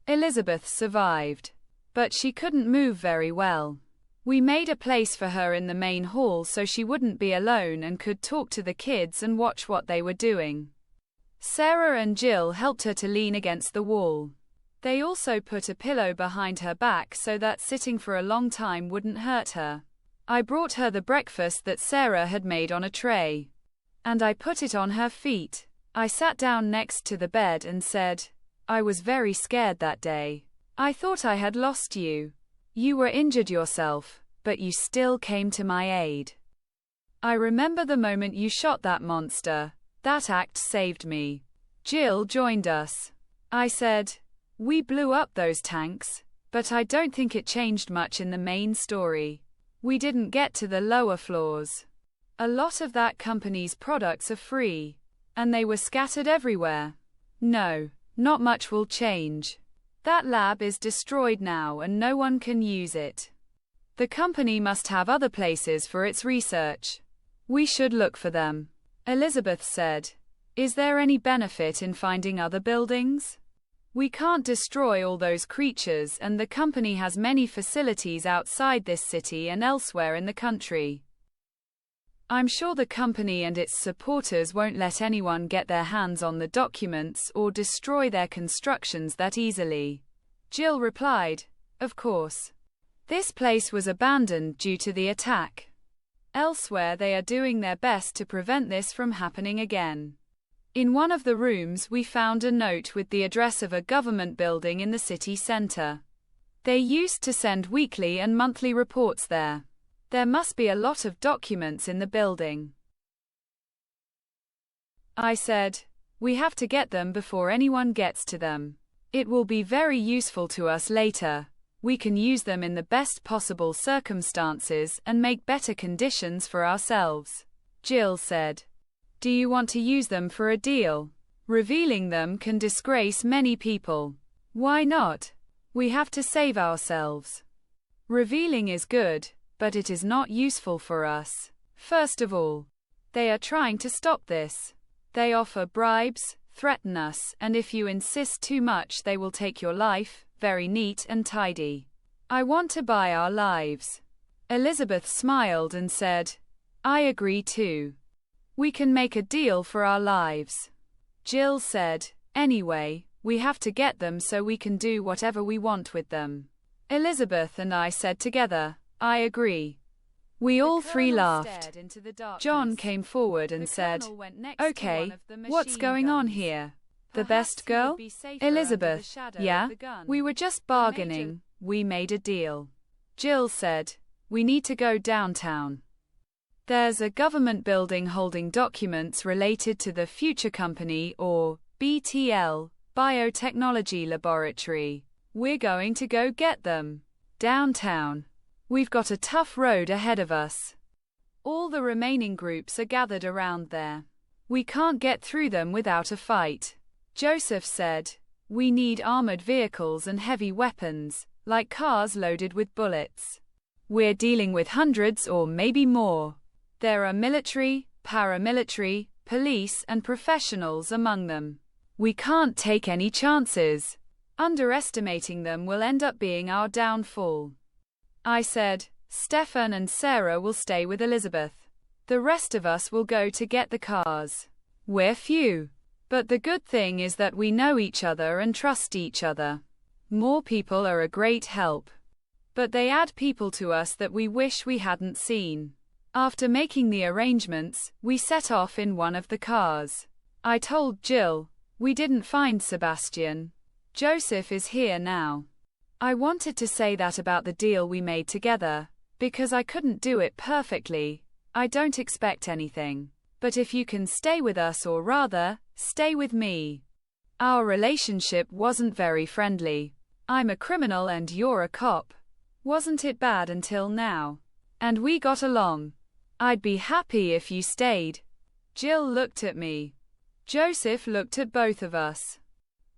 Elisabeth survived. But she couldn't move very well. We made a place for her in the main hall so she wouldn't be alone and could talk to the kids and watch what they were doing. Sarah and Jill helped her to lean against the wall. They also put a pillow behind her back so that sitting for a long time wouldn't hurt her. I brought her the breakfast that Sarah had made on a tray. And I put it on her feet. I sat down next to the bed and said, "I was very scared that day. I thought I had lost you. You were injured yourself, but you still came to my aid. I remember the moment you shot that monster. That act saved me." Jill joined us. I said, "We blew up those tanks, but I don't think it changed much in the main story. We didn't get to the lower floors. A lot of that company's products are free, and they were scattered everywhere. No, not much will change. That lab is destroyed now and no one can use it. The company must have other places for its research. We should look for them." Elisabeth said, "Is there any benefit in finding other buildings? We can't destroy all those creatures and the company has many facilities outside this city and elsewhere in the country. I'm sure the company and its supporters won't let anyone get their hands on the documents or destroy their constructions that easily." Jill replied, "Of course. This place was abandoned due to the attack. Elsewhere they are doing their best to prevent this from happening again." In one of the rooms we found a note with the address of a government building in the city center. They used to send weekly and monthly reports there. There must be a lot of documents in the building. I said, "We have to get them before anyone gets to them. It will be very useful to us later. We can use them in the best possible circumstances and make better conditions for ourselves." Jill said, "Do you want to use them for a deal? Revealing them can disgrace many people. Why not? We have to save ourselves. Revealing is good, but it is not useful for us. First of all, they are trying to stop this. They offer bribes, threaten us, and if you insist too much they will take your life, very neat and tidy. I want to buy our lives." Elisabeth smiled and said, "I agree too. We can make a deal for our lives." Jill said, "Anyway, we have to get them so we can do whatever we want with them." Elisabeth and I said together, "I agree." We all three laughed. John came forward and said, "Okay, what's going on here? The best girl?" Elisabeth, "Yeah, we were just bargaining. We made a deal." Jill said, "We need to go downtown. There's a government building holding documents related to the Future Company, or BTL, Biotechnology Laboratory. We're going to go get them. Downtown. We've got a tough road ahead of us. All the remaining groups are gathered around there. We can't get through them without a fight." Joseph said, "We need armored vehicles and heavy weapons, like cars loaded with bullets. We're dealing with hundreds or maybe more. There are military, paramilitary, police, and professionals among them. We can't take any chances. Underestimating them will end up being our downfall." I said, "Stefan and Sarah will stay with Elisabeth. The rest of us will go to get the cars. We're few. But the good thing is that we know each other and trust each other. More people are a great help. But they add people to us that we wish we hadn't seen." After making the arrangements, we set off in one of the cars. I told Jill, "We didn't find Sebastian. Joseph is here now." I wanted to say that about the deal we made together, because I couldn't do it perfectly. I don't expect anything. But if you can stay with us, or rather, stay with me. Our relationship wasn't very friendly. I'm a criminal and you're a cop. Wasn't it bad until now? And we got along. I'd be happy if you stayed." Jill looked at me. Joseph looked at both of us.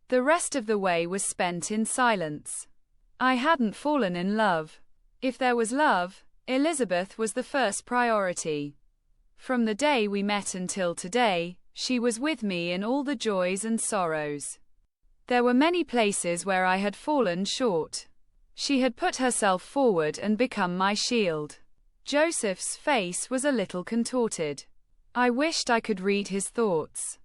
The rest of the way was spent in silence. I hadn't fallen in love. If there was love, Elisabeth was the first priority. From the day we met until today, she was with me in all the joys and sorrows. There were many places where I had fallen short. She had put herself forward and become my shield. Joseph's face was a little contorted. I wished I could read his thoughts.